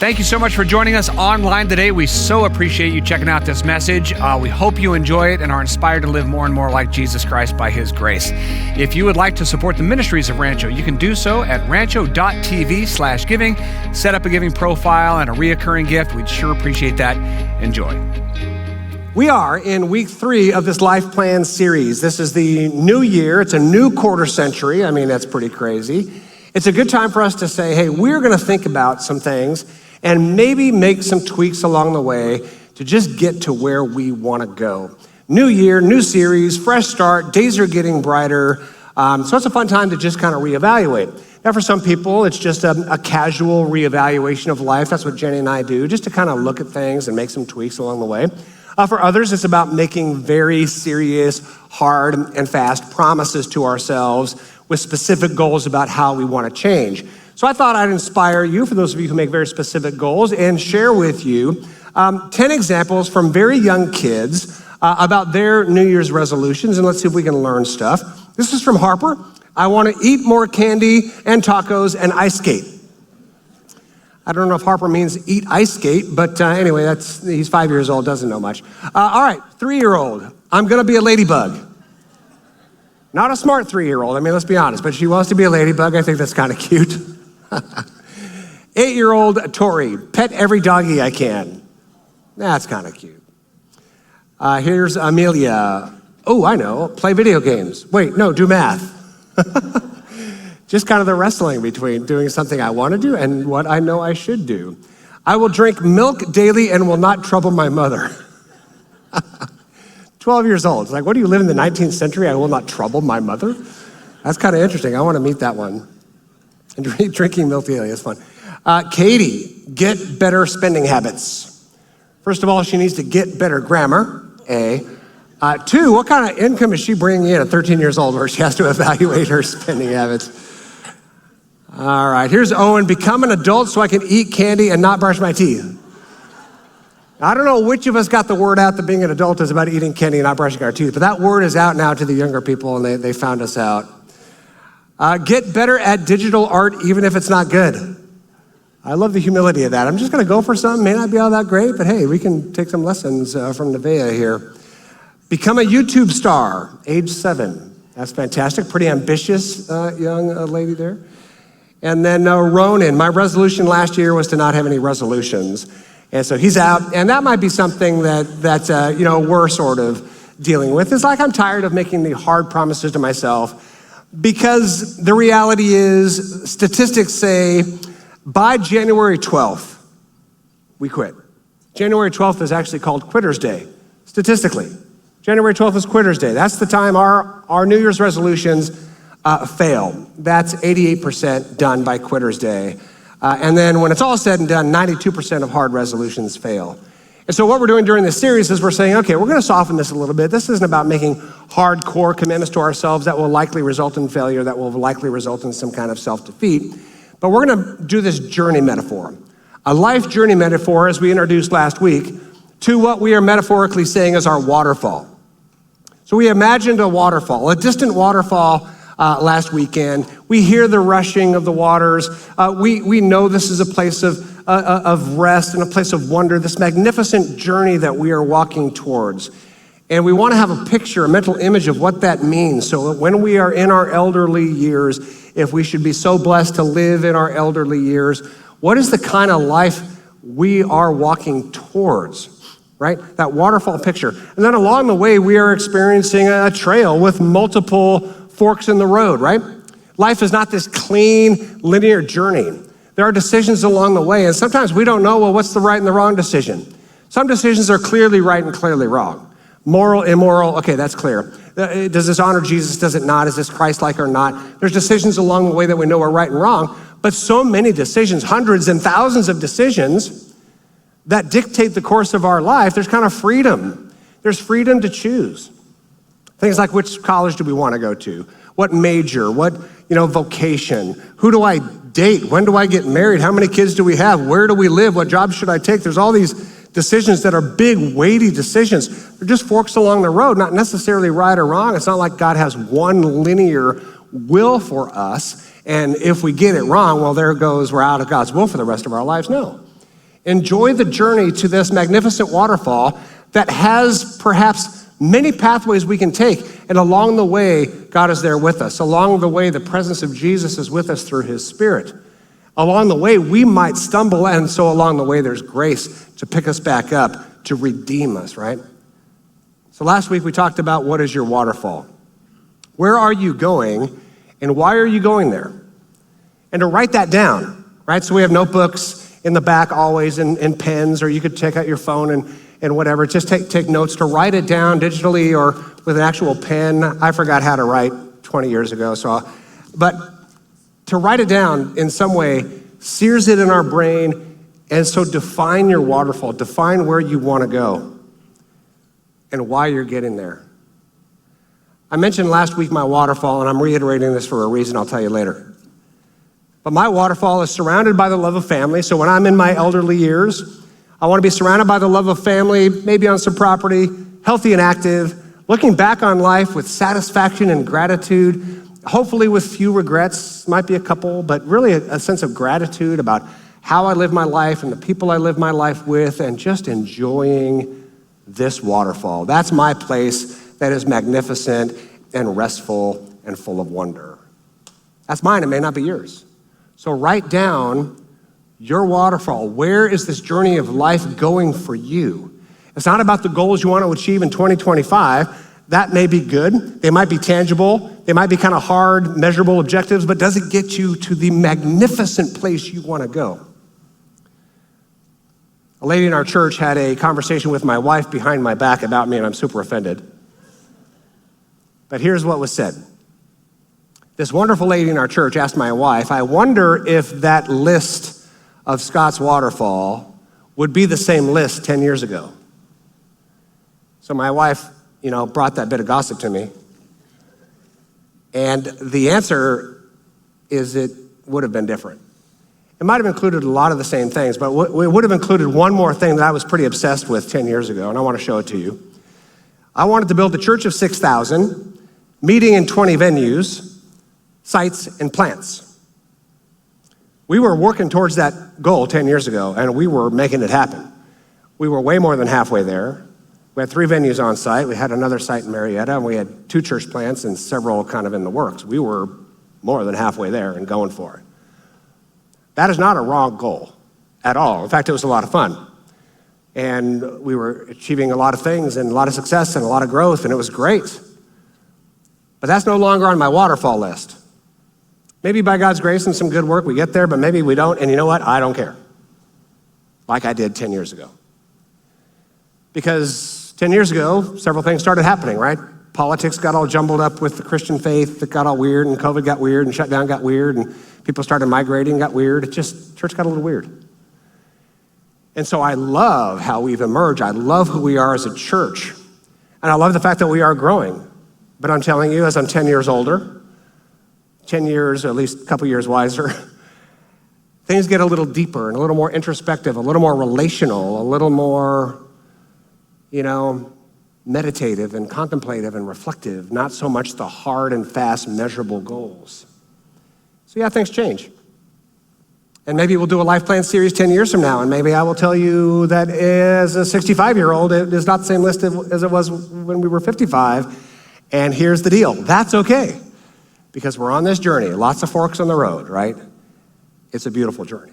Thank you so much for joining us online today. We so appreciate you checking out this message. We hope you enjoy it and are inspired to live more and more like Jesus Christ by His grace. If you would like to support the ministries of Rancho, you can do so at rancho.tv/giving. Set up a giving profile and a reoccurring gift. We'd sure appreciate that. Enjoy. We are in week 3 of this Life Plan series. This is the new year. It's a new quarter century. I mean, that's pretty crazy. It's a good time for us to say, hey, we're going to think about some things and maybe make some tweaks along the way to just get to where we want to go. New year, new series, fresh start, days are getting brighter. So it's a fun time to just kind of reevaluate. Now, for some people, it's just a casual reevaluation of life. That's what Jenny and I do, just to kind of look at things and make some tweaks along the way. For others, it's about making very serious, hard, and fast promises to ourselves with specific goals about how we want to change. So I thought I'd inspire you, for those of you who make very specific goals, and share with you 10 examples from very young kids about their New Year's resolutions, and let's see if we can learn stuff. This is from Harper. I want to eat more candy and tacos and ice skate. I don't know if Harper means eat ice skate, but anyway, he's 5 years old, doesn't know much. All right, 3-year-old, I'm going to be a ladybug. Not a smart 3-year-old, I mean, let's be honest, but she wants to be a ladybug. I think that's kind of cute. 8-year-old Tori, pet every doggy I can. That's kind of cute. Here's Amelia. Oh, I know, play video games. Wait, no, do math. Just kind of the wrestling between doing something I want to do and what I know I should do. I will drink milk daily and will not trouble my mother. 12 years old. It's like, what do you live in the 19th century? I will not trouble my mother. That's kind of interesting. I want to meet that one. And drinking milk daily is fun. Katie, get better spending habits. First of all, she needs to get better grammar, A. 2, what kind of income is she bringing in at 13 years old where she has to evaluate her spending habits? All right, here's Owen, become an adult so I can eat candy and not brush my teeth. I don't know which of us got the word out that being an adult is about eating candy and not brushing our teeth, but that word is out now to the younger people, and they found us out. Get better at digital art, even if it's not good. I love the humility of that. I'm just going to go for something, may not be all that great, but hey, we can take some lessons from Nevaeh here. Become a YouTube star, age 7. That's fantastic. Pretty ambitious young lady there. And then Ronan, my resolution last year was to not have any resolutions. And so he's out, and that might be something that we're sort of dealing with. It's like I'm tired of making the hard promises to myself because the reality is statistics say by January 12th, we quit. January 12th is actually called Quitter's Day, statistically. January 12th is Quitter's Day. That's the time our New Year's resolutions fail. That's 88% done by Quitter's Day. And then when it's all said and done, 92% of hard resolutions fail. And so what we're doing during this series is we're saying, okay, we're going to soften this a little bit. This isn't about making hardcore commitments to ourselves that will likely result in failure, that will likely result in some kind of self-defeat. But we're going to do this journey metaphor, a life journey metaphor, as we introduced last week, to what we are metaphorically saying is our waterfall. So we imagined a waterfall, a distant waterfall last weekend. We hear the rushing of the waters. We know this is a place of rest and a place of wonder, this magnificent journey that we are walking towards. And we want to have a picture, a mental image of what that means. So that when we are in our elderly years, if we should be so blessed to live in our elderly years, what is the kind of life we are walking towards? Right? That waterfall picture. And then along the way, we are experiencing a trail with multiple forks in the road, right? Life is not this clean, linear journey. There are decisions along the way, and sometimes we don't know, well, what's the right and the wrong decision? Some decisions are clearly right and clearly wrong. Moral, immoral, okay, that's clear. Does this honor Jesus? Does it not? Is this Christ-like or not? There's decisions along the way that we know are right and wrong, but so many decisions, hundreds and thousands of decisions that dictate the course of our life. There's kind of freedom. There's freedom to choose. Things like which college do we want to go to? What major? What, vocation? Who do I date? When do I get married? How many kids do we have? Where do we live? What job should I take? There's all these decisions that are big, weighty decisions. They're just forks along the road, not necessarily right or wrong. It's not like God has one linear will for us, and if we get it wrong, well, there goes, we're out of God's will for the rest of our lives. No. Enjoy the journey to this magnificent waterfall that has perhaps many pathways we can take. And along the way, God is there with us. Along the way, the presence of Jesus is with us through his Spirit. Along the way, we might stumble, and so along the way, there's grace to pick us back up, to redeem us, right? So last week, we talked about what is your waterfall? Where are you going, and why are you going there? And to write that down, right? So we have notebooks in the back always, and pens, or you could check out your phone and whatever. Just take notes, to write it down digitally or with an actual pen. I forgot how to write 20 years ago, but to write it down in some way sears it in our brain, and so define your waterfall, define where you want to go and why you're getting there. I mentioned last week my waterfall, and I'm reiterating this for a reason I'll tell you later. But my waterfall is surrounded by the love of family. So when I'm in my elderly years, I want to be surrounded by the love of family, maybe on some property, healthy and active, looking back on life with satisfaction and gratitude, hopefully with few regrets, might be a couple, but really a sense of gratitude about how I live my life and the people I live my life with, and just enjoying this waterfall. That's my place that is magnificent and restful and full of wonder. That's mine, it may not be yours. So write down your waterfall. Where is this journey of life going for you? It's not about the goals you want to achieve in 2025. That may be good. They might be tangible. They might be kind of hard, measurable objectives, but does it get you to the magnificent place you want to go? A lady in our church had a conversation with my wife behind my back about me, and I'm super offended. But here's what was said. This wonderful lady in our church asked my wife, I wonder if that list of Scott's waterfall would be the same list 10 years ago. So my wife, brought that bit of gossip to me. And the answer is it would have been different. It might have included a lot of the same things, but it would have included one more thing that I was pretty obsessed with 10 years ago, and I want to show it to you. I wanted to build a church of 6,000, meeting in 20 venues, sites, and plants. We were working towards that goal 10 years ago, and we were making it happen. We were way more than halfway there. We had 3 venues on site. We had another site in Marietta, and we had 2 church plants and several kind of in the works. We were more than halfway there and going for it. That is not a wrong goal at all. In fact, it was a lot of fun. And we were achieving a lot of things and a lot of success and a lot of growth, and it was great. But that's no longer on my waterfall list. Maybe by God's grace and some good work we get there, but maybe we don't, and you know what? I don't care. Like I did 10 years ago. Because 10 years ago, several things started happening, right? Politics got all jumbled up with the Christian faith. It got all weird, and COVID got weird, and shutdown got weird, and people started migrating, got weird. Church got a little weird. And so I love how we've emerged. I love who we are as a church. And I love the fact that we are growing. But I'm telling you, as I'm 10 years older, 10 years, or at least a couple years wiser, things get a little deeper and a little more introspective, a little more relational, a little more, meditative and contemplative and reflective, not so much the hard and fast measurable goals. So yeah, things change. And maybe we'll do a life plan series 10 years from now, and maybe I will tell you that as a 65-year-old, it is not the same list as it was when we were 55. And here's the deal. That's okay, because we're on this journey. Lots of forks on the road, right? It's a beautiful journey.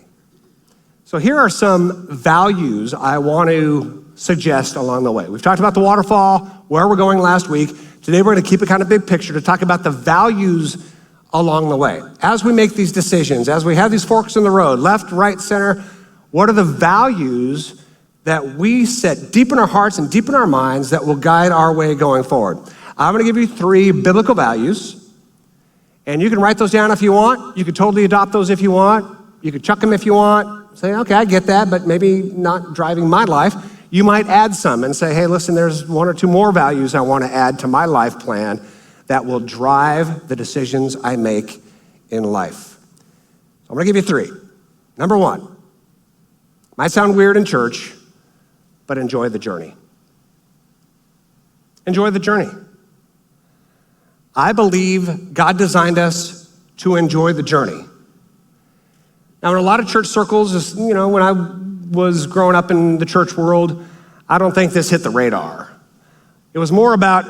So here are some values I want to suggest along the way. We've talked about the waterfall, where we're going last week. Today we're going to keep it kind of big picture to talk about the values along the way. As we make these decisions, as we have these forks in the road, left, right, center, what are the values that we set deep in our hearts and deep in our minds that will guide our way going forward? I'm going to give you 3 biblical values, and you can write those down if you want. You can totally adopt those if you want. You can chuck them if you want. Say, okay, I get that, but maybe not driving my life. You might add some and say, hey, listen, there's 1 or 2 more values I want to add to my life plan that will drive the decisions I make in life. So I'm going to give you 3. Number 1, might sound weird in church, but enjoy the journey. Enjoy the journey. I believe God designed us to enjoy the journey. Now, in a lot of church circles, when I was growing up in the church world, I don't think this hit the radar. It was more about,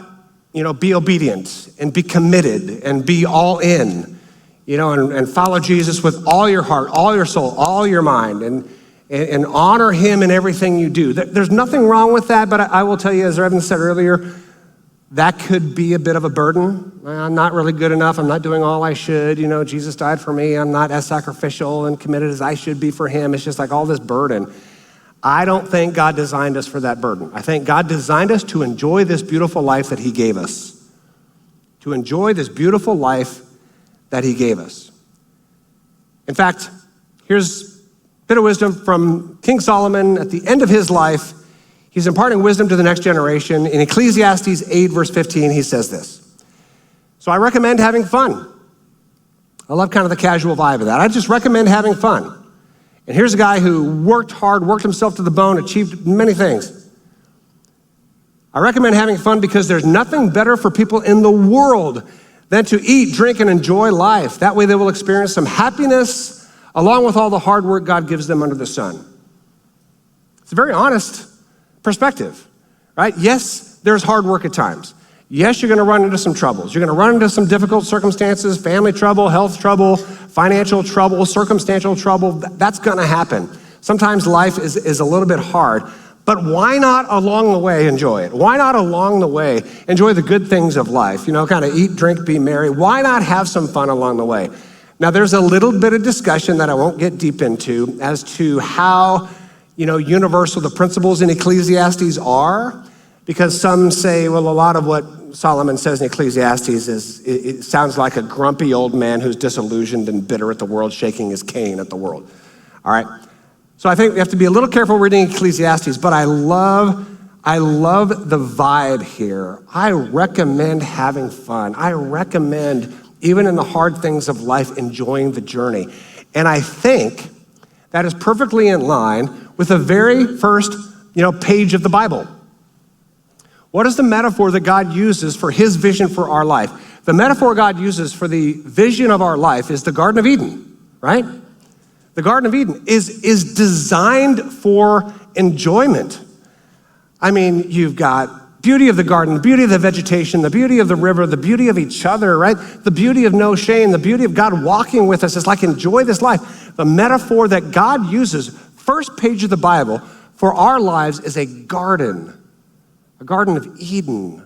be obedient and be committed and be all in, and follow Jesus with all your heart, all your soul, all your mind, and honor him in everything you do. There's nothing wrong with that, but I will tell you, as Evan said earlier, that could be a bit of a burden. I'm not really good enough. I'm not doing all I should. Jesus died for me. I'm not as sacrificial and committed as I should be for him. It's just like all this burden. I don't think God designed us for that burden. I think God designed us to enjoy this beautiful life that he gave us. To enjoy this beautiful life that he gave us. In fact, here's a bit of wisdom from King Solomon at the end of his life. He's imparting wisdom to the next generation. In Ecclesiastes 8, verse 15, he says this. So I recommend having fun. I love kind of the casual vibe of that. I just recommend having fun. And here's a guy who worked hard, worked himself to the bone, achieved many things. I recommend having fun because there's nothing better for people in the world than to eat, drink, and enjoy life. That way they will experience some happiness along with all the hard work God gives them under the sun. It's a very honest perspective, right? Yes, there's hard work at times. Yes, you're gonna run into some troubles. You're gonna run into some difficult circumstances, family trouble, health trouble, financial trouble, circumstantial trouble. That's gonna happen. Sometimes life is a little bit hard, but why not along the way enjoy it? Why not along the way enjoy the good things of life? Kind of eat, drink, be merry. Why not have some fun along the way? Now, there's a little bit of discussion that I won't get deep into as to how universal the principles in Ecclesiastes are, because some say, well, a lot of what Solomon says in Ecclesiastes it sounds like a grumpy old man who's disillusioned and bitter at the world, shaking his cane at the world. All right. So I think we have to be a little careful reading Ecclesiastes, but I love the vibe here. I recommend having fun. I recommend, even in the hard things of life, enjoying the journey. And I think that is perfectly in line with the very first, page of the Bible. What is the metaphor that God uses for his vision for our life? The metaphor God uses for the vision of our life is the Garden of Eden, right? The Garden of Eden is designed for enjoyment. I mean, you've got beauty of the garden, the beauty of the vegetation, the beauty of the river, the beauty of each other, right? The beauty of no shame, the beauty of God walking with us. It's like, enjoy this life. The metaphor that God uses, first page of the Bible, for our lives is a garden of Eden,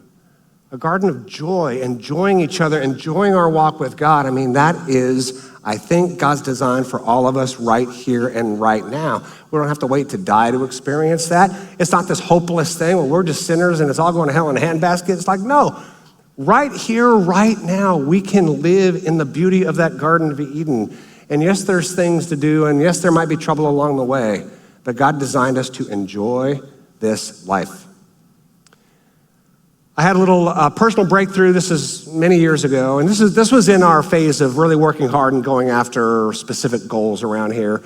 a garden of joy, enjoying each other, enjoying our walk with God. I mean, that is, I think, God's design for all of us right here and right now. We don't have to wait to die to experience that. It's not this hopeless thing where we're just sinners and it's all going to hell in a handbasket. It's like, no, right here, right now, we can live in the beauty of that Garden of Eden. And yes, there's things to do, and yes, there might be trouble along the way, but God designed us to enjoy this life. I had a little personal breakthrough. This is many years ago, and this was in our phase of really working hard and going after specific goals around here.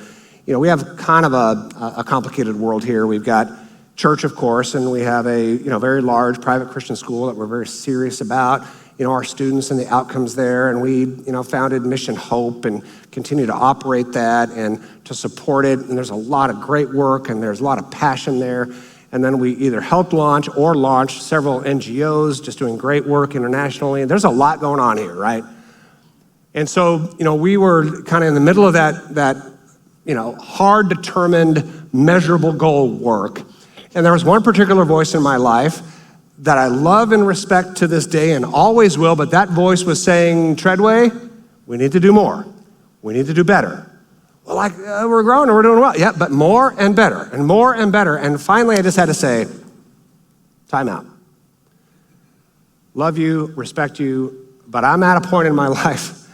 We have kind of a complicated world here. We've got church, of course, and we have a very large private Christian school that we're very serious about. Our students and the outcomes there, and we founded Mission Hope and continue to operate that and to support it. And there's a lot of great work and there's a lot of passion there. And then we either helped launch or launched several NGOs just doing great work internationally. And there's a lot going on here, right? And so, we were kind of in the middle of that hard, determined, measurable goal work. And there was one particular voice in my life that I love and respect to this day and always will, but that voice was saying, Treadway, we need to do more. We need to do better. Well, we're growing and we're doing well. Yeah, but more and better and more and better. And finally, I just had to say, time out. Love you, respect you, but I'm at a point in my life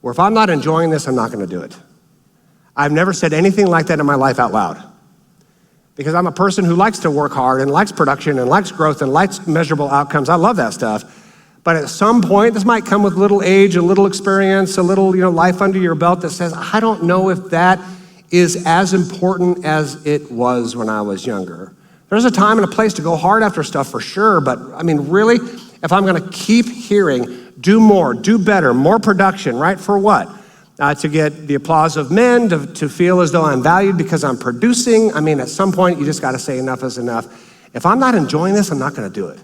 where if I'm not enjoying this, I'm not going to do it. I've never said anything like that in my life out loud, because I'm a person who likes to work hard and likes production and likes growth and likes measurable outcomes. I love that stuff. But at some point, this might come with a little age, a little experience, a little life under your belt that says, I don't know if that is as important as it was when I was younger. There's a time and a place to go hard after stuff for sure, but I mean, really, if I'm gonna keep hearing, do more, do better, more production, right? For what? to get the applause of men, to feel as though I'm valued because I'm producing. I mean, at some point, you just got to say enough is enough. If I'm not enjoying this, I'm not going to do it.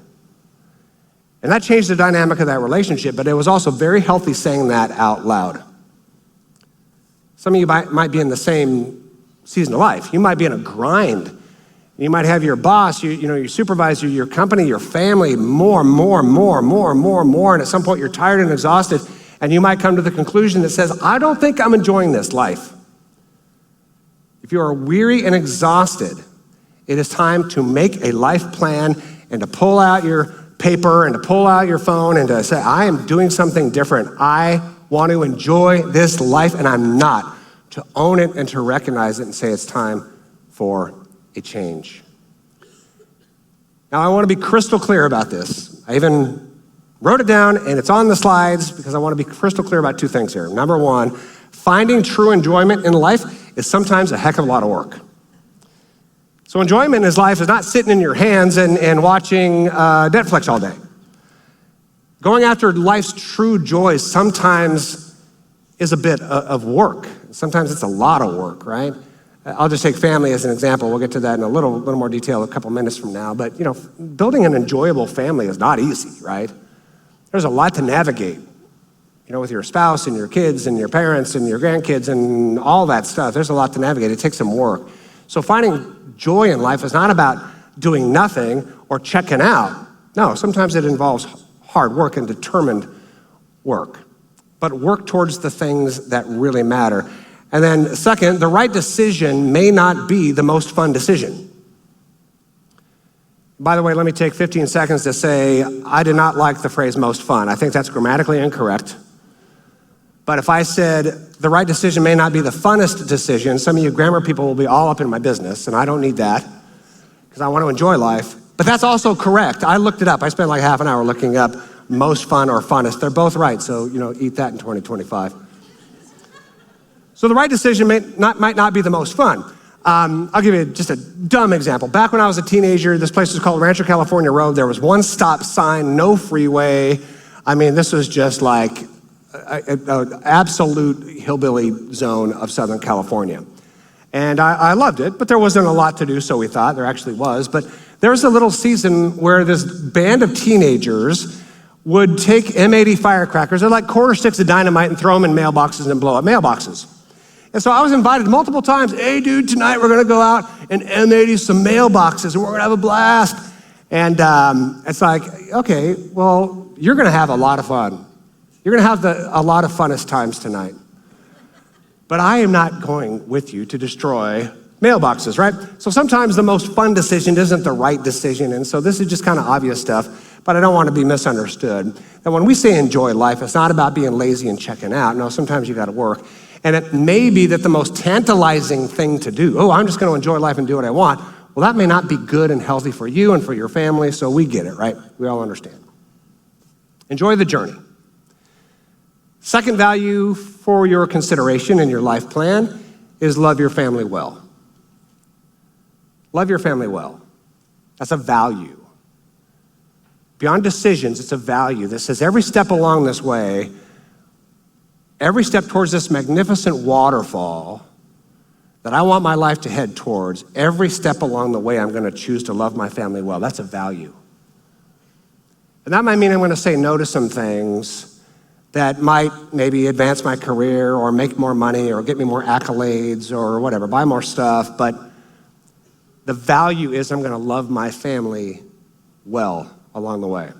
And that changed the dynamic of that relationship, but it was also very healthy saying that out loud. Some of you might be in the same season of life. You might be in a grind. You might have your boss, your supervisor, your company, your family, more, and at some point you're tired and exhausted, and you might come to the conclusion that says, I don't think I'm enjoying this life. If you are weary and exhausted, it is time to make a life plan and to pull out your paper and to pull out your phone and to say, I am doing something different. I want to enjoy this life, and I'm not. To own it and to recognize it and say it's time for a change. Now, I want to be crystal clear about this. I even wrote it down, and it's on the slides because I want to be crystal clear about two things here. Number one, finding true enjoyment in life is sometimes a heck of a lot of work. So enjoyment in life is not sitting in your hands and watching Netflix all day. Going after life's true joys sometimes is a bit of work. Sometimes it's a lot of work, right? I'll just take family as an example. We'll get to that in a little more detail a couple minutes from now. But, building an enjoyable family is not easy, right? There's a lot to navigate, with your spouse and your kids and your parents and your grandkids and all that stuff. There's a lot to navigate. It takes some work. So finding joy in life is not about doing nothing or checking out. No, sometimes it involves hard work and determined work. But work towards the things that really matter. And then second, the right decision may not be the most fun decision. By the way, let me take 15 seconds to say, I did not like the phrase most fun. I think that's grammatically incorrect. But if I said the right decision may not be the funnest decision, some of you grammar people will be all up in my business, and I don't need that because I want to enjoy life. But that's also correct. I looked it up. I spent like half an hour looking up most fun or funnest. They're both right, so eat that in 2025. So the right decision might not be the most fun. I'll give you just a dumb example. Back when I was a teenager, this place was called Rancho, California Road. There was one stop sign, no freeway. I mean, this was just like an absolute hillbilly zone of Southern California. And I loved it, but there wasn't a lot to do, so we thought. There actually was. But there was a little season where this band of teenagers would take M80 firecrackers. They're like quarter sticks of dynamite and throw them in mailboxes and blow up mailboxes. And so I was invited multiple times. Hey, dude, tonight we're going to go out and M80 some mailboxes and we're going to have a blast. And it's like, okay, well, you're going to have a lot of fun. You're going to have a lot of funnest times tonight. But I am not going with you to destroy mailboxes, right? So sometimes the most fun decision isn't the right decision. And so this is just kind of obvious stuff, but I don't want to be misunderstood. And when we say enjoy life, it's not about being lazy and checking out. No, sometimes you got to work. And it may be that the most tantalizing thing to do, I'm just going to enjoy life and do what I want. Well, that may not be good and healthy for you and for your family, so we get it, right? We all understand. Enjoy the journey. Second value for your consideration in your life plan is love your family well. Love your family well. That's a value. Beyond decisions, it's a value that says every step along this way, every step towards this magnificent waterfall that I want my life to head towards, every step along the way I'm going to choose to love my family well. That's a value. And that might mean I'm going to say no to some things that might maybe advance my career or make more money or get me more accolades or whatever, buy more stuff. But the value is I'm going to love my family well along the way.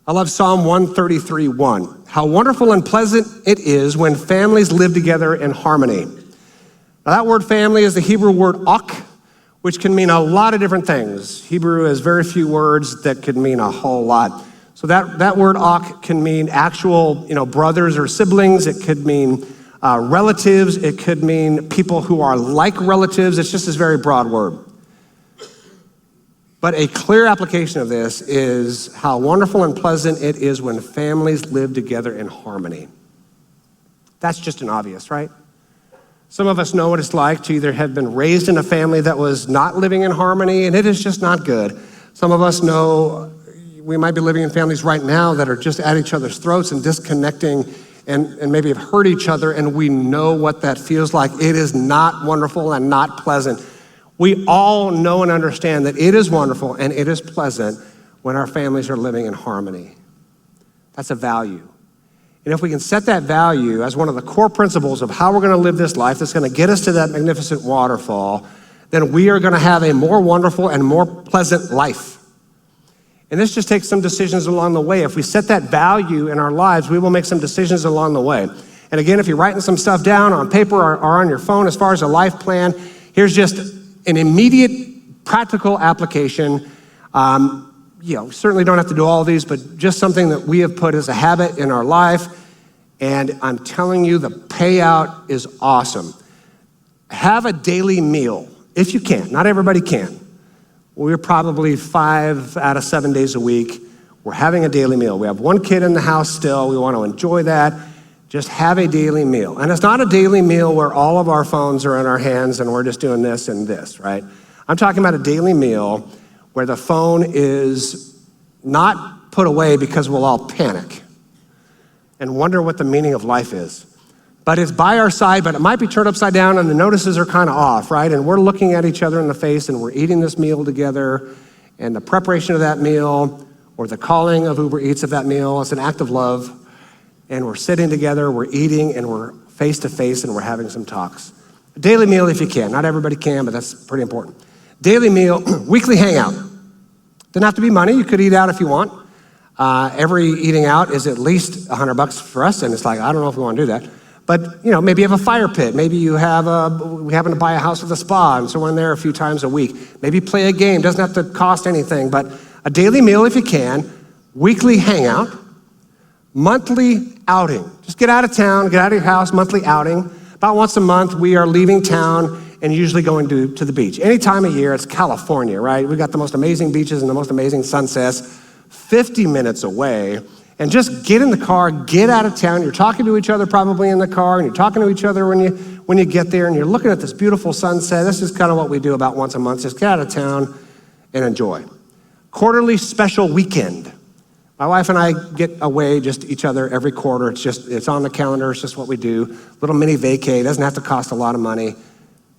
I love Psalm 133:1. How wonderful and pleasant it is when families live together in harmony. Now that word family is the Hebrew word ak, which can mean a lot of different things. Hebrew has very few words that could mean a whole lot. So that word ak can mean actual, brothers or siblings. It could mean relatives. It could mean people who are like relatives. It's just this very broad word. But a clear application of this is how wonderful and pleasant it is when families live together in harmony. That's just an obvious, right? Some of us know what it's like to either have been raised in a family that was not living in harmony, and it is just not good. Some of us know we might be living in families right now that are just at each other's throats and disconnecting and maybe have hurt each other, and we know what that feels like. It is not wonderful and not pleasant. We all know and understand that it is wonderful and it is pleasant when our families are living in harmony. That's a value. And if we can set that value as one of the core principles of how we're going to live this life that's going to get us to that magnificent waterfall, then we are going to have a more wonderful and more pleasant life. And this just takes some decisions along the way. If we set that value in our lives, we will make some decisions along the way. And again, if you're writing some stuff down on paper or on your phone as far as a life plan, here's just an immediate practical application. Certainly don't have to do all of these, but just something that we have put as a habit in our life. And I'm telling you, the payout is awesome. Have a daily meal, if you can. Not everybody can. We're probably 5 out of 7 days a week. We're having a daily meal. We have one kid in the house still. We want to enjoy that. Just have a daily meal. And it's not a daily meal where all of our phones are in our hands and we're just doing this and this, right? I'm talking about a daily meal where the phone is not put away because we'll all panic and wonder what the meaning of life is. But it's by our side, but it might be turned upside down and the notices are kind of off, right? And we're looking at each other in the face and we're eating this meal together, and the preparation of that meal or the calling of Uber Eats of that meal is an act of love. And we're sitting together, we're eating, and we're face to face, and we're having some talks. A daily meal if you can. Not everybody can, but that's pretty important. Daily meal, weekly hangout. Doesn't have to be money. You could eat out if you want. Every eating out is at least $100 for us, and it's like, I don't know if we want to do that. But, maybe you have a fire pit. Maybe we happen to buy a house with a spa, and so we're in there a few times a week. Maybe play a game. Doesn't have to cost anything, but a daily meal if you can. Weekly hangout. Monthly outing. Just get out of town, get out of your house, monthly outing. About once a month, we are leaving town and usually going to the beach. Any time of year, it's California, right? We've got the most amazing beaches and the most amazing sunsets 50 minutes away. And just get in the car, get out of town. You're talking to each other probably in the car, and you're talking to each other when you get there, and you're looking at this beautiful sunset. This is kind of what we do about once a month. Just get out of town and enjoy. Quarterly special weekend. My wife and I get away just each other every quarter. It's on the calendar. It's just what we do. Little mini vacay. Doesn't have to cost a lot of money.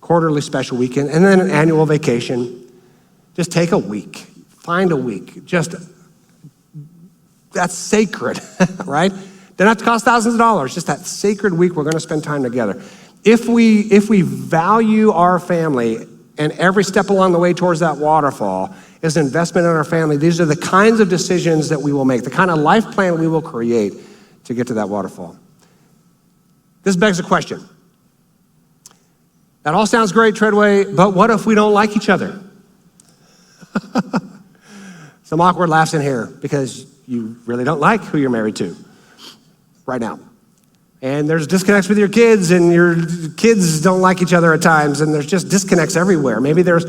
Quarterly special weekend. And then an annual vacation. Just take a week. Find a week. That's sacred, right? Doesn't have to cost thousands of dollars. Just that sacred week we're going to spend time together. If we value our family and every step along the way towards that waterfall is an investment in our family, these are the kinds of decisions that we will make, the kind of life plan we will create to get to that waterfall. This begs a question. That all sounds great, Treadway, but what if we don't like each other? Some awkward laughs in here because you really don't like who you're married to right now. And there's disconnects with your kids, and your kids don't like each other at times, and there's just disconnects everywhere. Maybe there's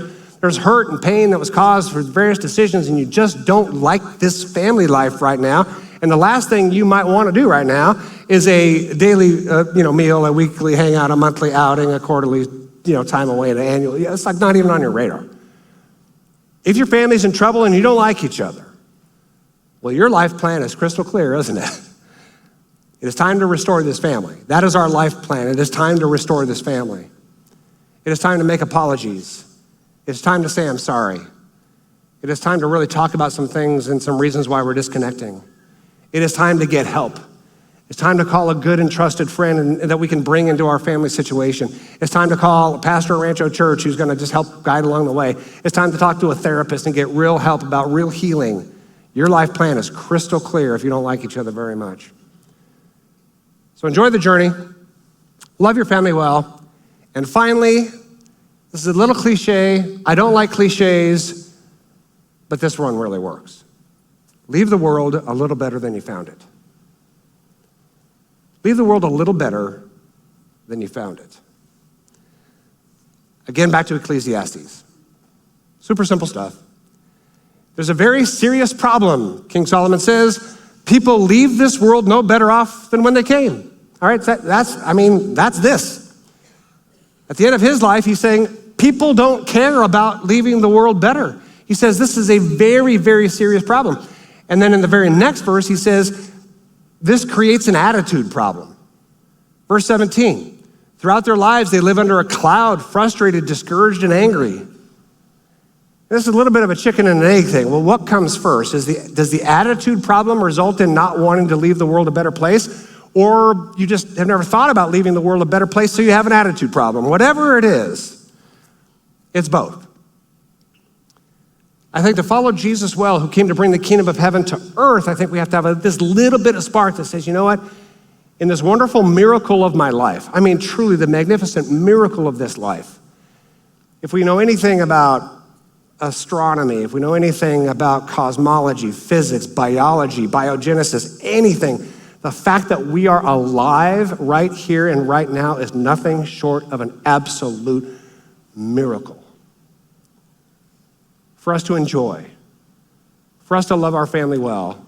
hurt and pain that was caused for various decisions, and you just don't like this family life right now. And the last thing you might want to do right now is a daily meal, a weekly hangout, a monthly outing, a quarterly time away, an annual. It's like not even on your radar. If your family's in trouble and you don't like each other, well, your life plan is crystal clear, isn't it? It is time to restore this family. That is our life plan. It is time to restore this family. It is time to make apologies. It's time to say, I'm sorry. It is time to really talk about some things and some reasons why we're disconnecting. It is time to get help. It's time to call a good and trusted friend that we can bring into our family situation. It's time to call a pastor at Rancho Church who's going to just help guide along the way. It's time to talk to a therapist and get real help about real healing. Your life plan is crystal clear if you don't like each other very much. So enjoy the journey. Love your family well. And finally, this is a little cliche. I don't like cliches, but this one really works. Leave the world a little better than you found it. Leave the world a little better than you found it. Again, back to Ecclesiastes. Super simple stuff. There's a very serious problem, King Solomon says. People leave this world no better off than when they came. All right, that's this. At the end of his life, he's saying, people don't care about leaving the world better. He says this is a very, very serious problem. And then in the very next verse, he says, This creates an attitude problem. Verse 17, throughout their lives, they live under a cloud, frustrated, discouraged, and angry. This is a little bit of a chicken and an egg thing. Well, what comes first? Does the attitude problem result in not wanting to leave the world a better place? Or you just have never thought about leaving the world a better place, so you have an attitude problem? Whatever it is, it's both. I think to follow Jesus well, who came to bring the kingdom of heaven to earth, I think we have to have this little bit of spark that says, you know what? In this wonderful miracle of my life, I mean truly the magnificent miracle of this life, if we know anything about astronomy, if we know anything about cosmology, physics, biology, biogenesis, anything, the fact that we are alive right here and right now is nothing short of an absolute miracle. For us to enjoy, for us to love our family well,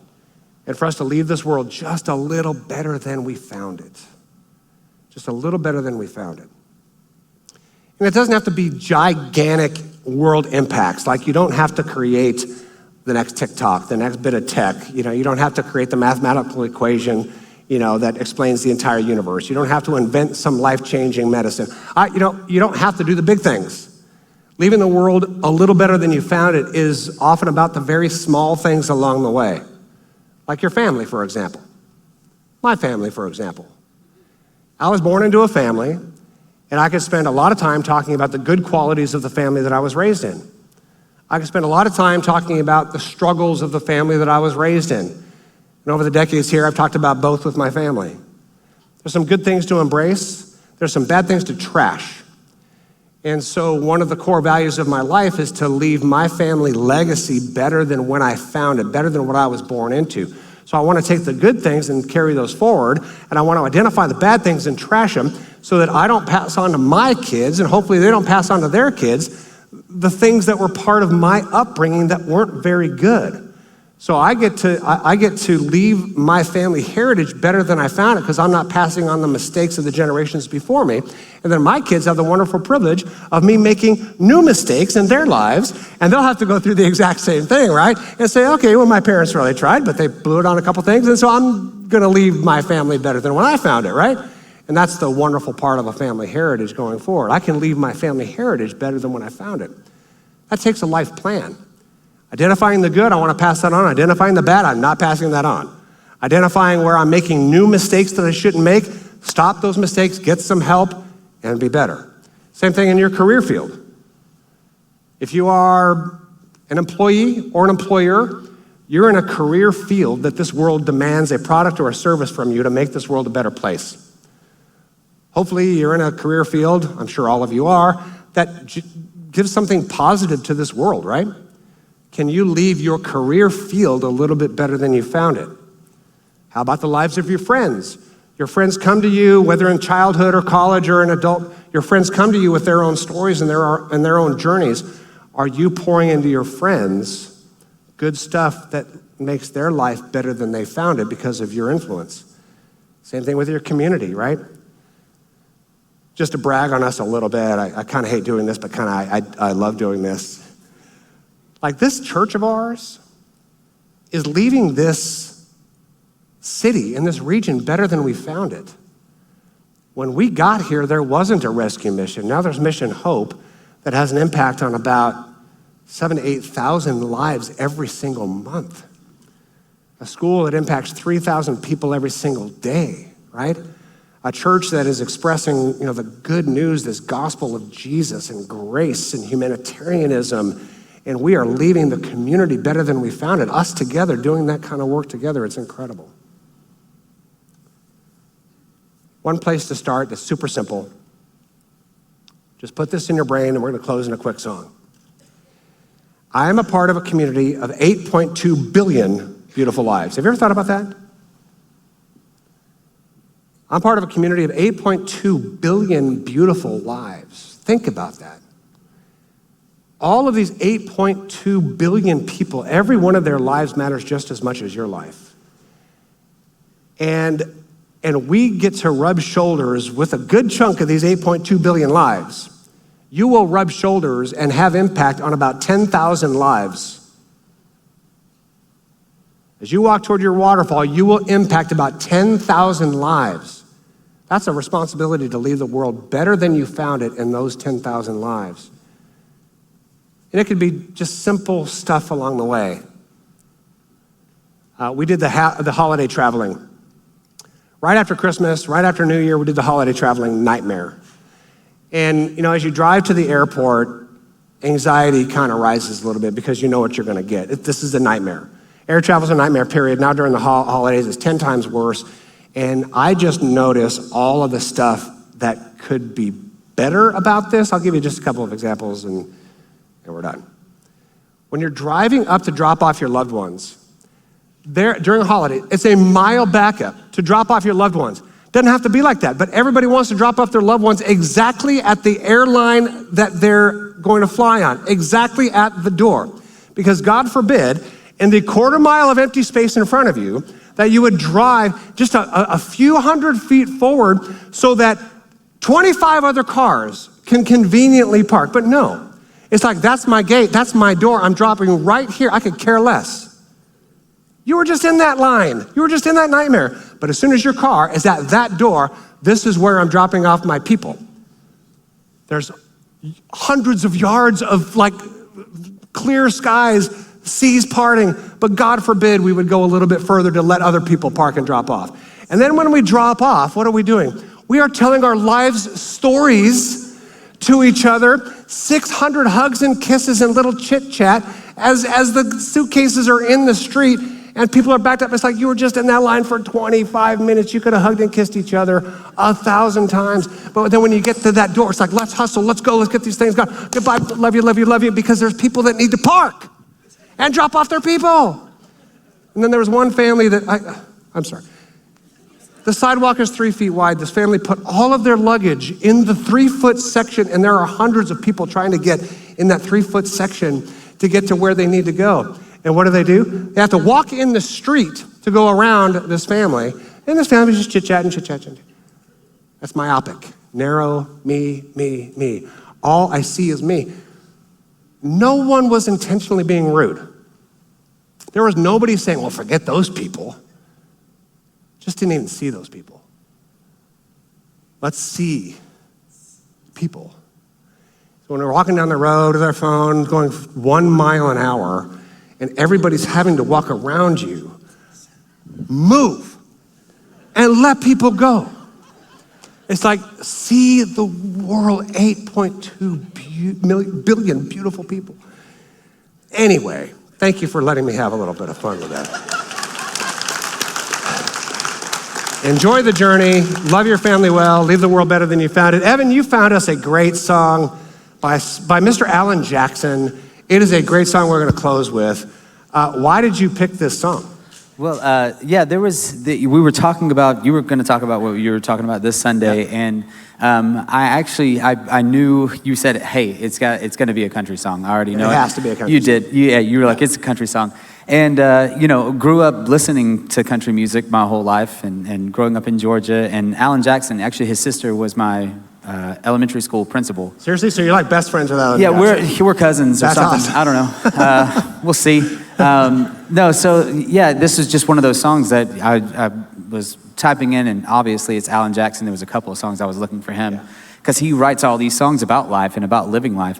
and for us to leave this world just a little better than we found it. Just a little better than we found it. And it doesn't have to be gigantic world impacts. Like you don't have to create the next TikTok, the next bit of tech. You don't have to create the mathematical equation, that explains the entire universe. You don't have to invent some life-changing medicine. You don't have to do the big things. Leaving the world a little better than you found it is often about the very small things along the way. Like your family, for example. My family, for example. I was born into a family, and I could spend a lot of time talking about the good qualities of the family that I was raised in. I could spend a lot of time talking about the struggles of the family that I was raised in. And over the decades here, I've talked about both with my family. There's some good things to embrace. There's some bad things to trash. And so one of the core values of my life is to leave my family legacy better than when I found it, better than what I was born into. So I want to take the good things and carry those forward, and I want to identify the bad things and trash them so that I don't pass on to my kids, and hopefully they don't pass on to their kids, the things that were part of my upbringing that weren't very good. So I get to leave my family heritage better than I found it because I'm not passing on the mistakes of the generations before me. And then my kids have the wonderful privilege of me making new mistakes in their lives, and they'll have to go through the exact same thing, right? And say, okay, well, my parents really tried, but they blew it on a couple things, and so I'm gonna leave my family better than when I found it, right? And that's the wonderful part of a family heritage going forward. I can leave my family heritage better than when I found it. That takes a life plan. Identifying the good, I want to pass that on. Identifying the bad, I'm not passing that on. Identifying where I'm making new mistakes that I shouldn't make, stop those mistakes, get some help, and be better. Same thing in your career field. If you are an employee or an employer, you're in a career field that this world demands a product or a service from you to make this world a better place. Hopefully you're in a career field, I'm sure all of you are, that gives something positive to this world, right? Can you leave your career field a little bit better than you found it? How about the lives of your friends? Your friends come to you, whether in childhood or college or an adult, your friends come to you with their own stories and their own journeys. Are you pouring into your friends good stuff that makes their life better than they found it because of your influence? Same thing with your community, right? Just to brag on us a little bit, I kind of hate doing this, but I love doing this. Like this church of ours is leaving this city and this region better than we found it. When we got here, there wasn't a rescue mission. Now there's Mission Hope that has an impact on about 7,000 to 8,000 lives every single month. A school that impacts 3,000 people every single day, right? A church that is expressing, the good news, this gospel of Jesus and grace and humanitarianism. And we are leaving the community better than we found it. Us together, doing that kind of work together, it's incredible. One place to start that's super simple. Just put this in your brain and we're gonna close in a quick song. I am a part of a community of 8.2 billion beautiful lives. Have you ever thought about that? I'm part of a community of 8.2 billion beautiful lives. Think about that. All of these 8.2 billion people, every one of their lives matters just as much as your life. And we get to rub shoulders with a good chunk of these 8.2 billion lives. You will rub shoulders and have impact on about 10,000 lives. As you walk toward your waterfall, you will impact about 10,000 lives. That's a responsibility to leave the world better than you found it in those 10,000 lives. And it could be just simple stuff along the way. We did the holiday traveling. Right after Christmas, right after New Year, we did the holiday traveling nightmare. And as you drive to the airport, anxiety kind of rises a little bit because you know what you're going to get. This is a nightmare. Air travel's a nightmare, period. Now during the holidays, it's 10 times worse. And I just notice all of the stuff that could be better about this. I'll give you just a couple of examples and we're done. When you're driving up to drop off your loved ones, during a holiday, it's a mile backup to drop off your loved ones. Doesn't have to be like that, but everybody wants to drop off their loved ones exactly at the airline that they're going to fly on, exactly at the door. Because God forbid, in the quarter mile of empty space in front of you, that you would drive just a few hundred feet forward so that 25 other cars can conveniently park. But no, it's like, that's my gate, that's my door, I'm dropping right here, I could care less. You were just in that line. You were just in that nightmare. But as soon as your car is at that door, this is where I'm dropping off my people. There's hundreds of yards of clear skies, seas parting, but God forbid we would go a little bit further to let other people park and drop off. And then when we drop off, what are we doing? We are telling our lives' stories to each other, 600 hugs and kisses and little chit chat as the suitcases are in the street. And people are backed up. It's like you were just in that line for 25 minutes. You could have hugged and kissed each other 1,000 times. But then when you get to that door, it's like, let's hustle, let's go, let's get these things going. Goodbye, love you, love you, love you, because there's people that need to park and drop off their people. And then there was one family that, I'm sorry. The sidewalk is 3 feet wide. This family put all of their luggage in the 3-foot section, and there are hundreds of people trying to get in that 3-foot section to get to where they need to go. And what do? They have to walk in the street to go around this family. And this family's just chit-chatting. That's myopic. Narrow, me. All I see is me. No one was intentionally being rude. There was nobody saying, well, forget those people. Just didn't even see those people. Let's see people. So when we're walking down the road with our phone, going 1 mile an hour, and everybody's having to walk around you, move and let people go. It's like, see the world, 8.2 billion beautiful people. Anyway, thank you for letting me have a little bit of fun with that. Enjoy the journey, love your family well, leave the world better than you found it. Evan, you found us a great song by Mr. Alan Jackson. It is a great song we're going to close with. Why did you pick this song? Well, we were talking about, you were going to talk about what you were talking about this Sunday, and I knew you said, hey, it's going to be a country song. I already know it. It has to be a country song. song. You did. You were like, it's a country song. And, grew up listening to country music my whole life and growing up in Georgia. And Alan Jackson, actually his sister was my elementary school principal. Seriously? So you're like best friends with Alan Jackson? Yeah, we're cousins or That's something. awesome. I don't know. We'll see. This is just one of those songs that I was typing in, and obviously it's Alan Jackson. There was a couple of songs I was looking for him because he writes all these songs about life and about living life.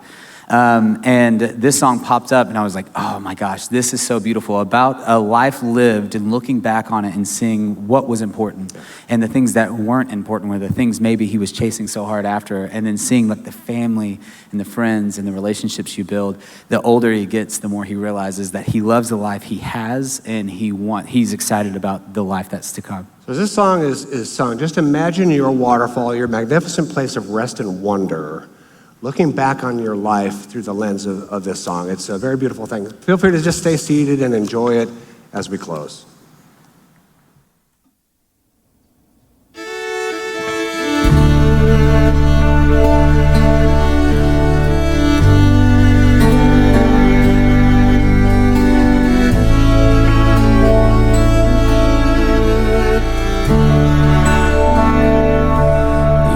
And this song popped up, and I was like, oh my gosh, this is so beautiful, about a life lived and looking back on it and seeing what was important and the things that weren't important were the things maybe he was chasing so hard after, and then seeing like the family and the friends and the relationships you build. The older he gets, the more he realizes that he loves the life he has, and he's excited about the life that's to come. So this song is sung, just imagine your waterfall, your magnificent place of rest and wonder, looking back on your life through the lens of this song. It's a very beautiful thing. Feel free to just stay seated and enjoy it as we close.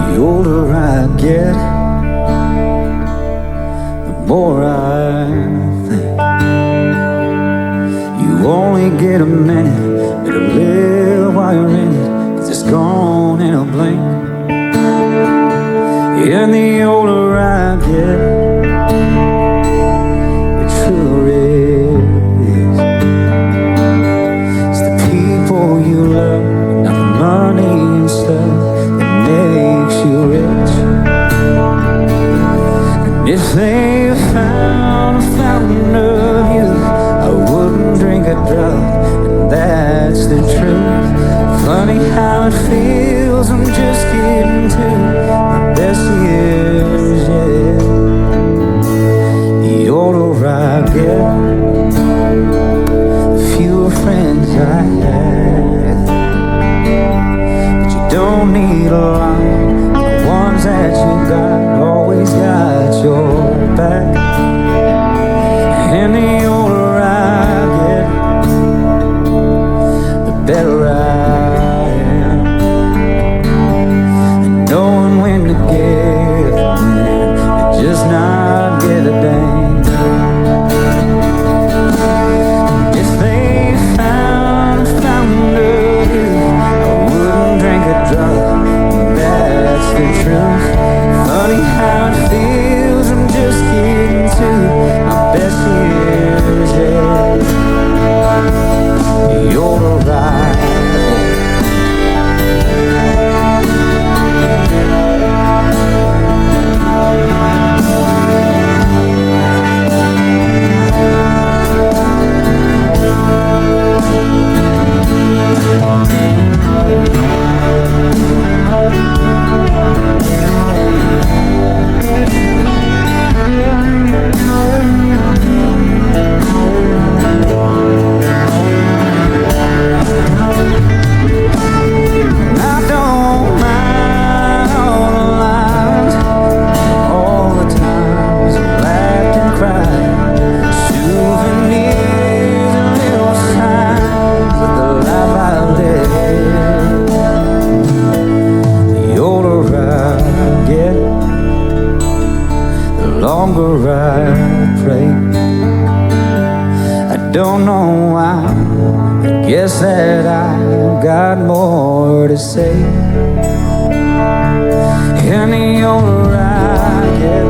The older I get, more I think you You only get a minute, better live while you're in it, 'cause it's gone in a blink. And the older I get, the truer it is. It's the people you love, not the money and stuff that makes you rich. And if they found a fountain of youth, I wouldn't drink a drop, and that's the truth. Funny how it feels, I'm just getting to my best years yet. The older I get, the fewer friends I have. But you don't need a lot, the ones that you got always got your back. And the older I get, the better I am. And knowing when to give and just not give a damn. If they found a fountain of youth, I wouldn't drink a drop, and that's the truth. Funny how it feels, I'm just getting to my best years yet. You're right. I don't mind all the lines, all the times I laughed and cried, souvenirs and little signs of the life I lived. The older I get, the longer I pray. I don't know why, I guess that I've got more to say. And the older I get,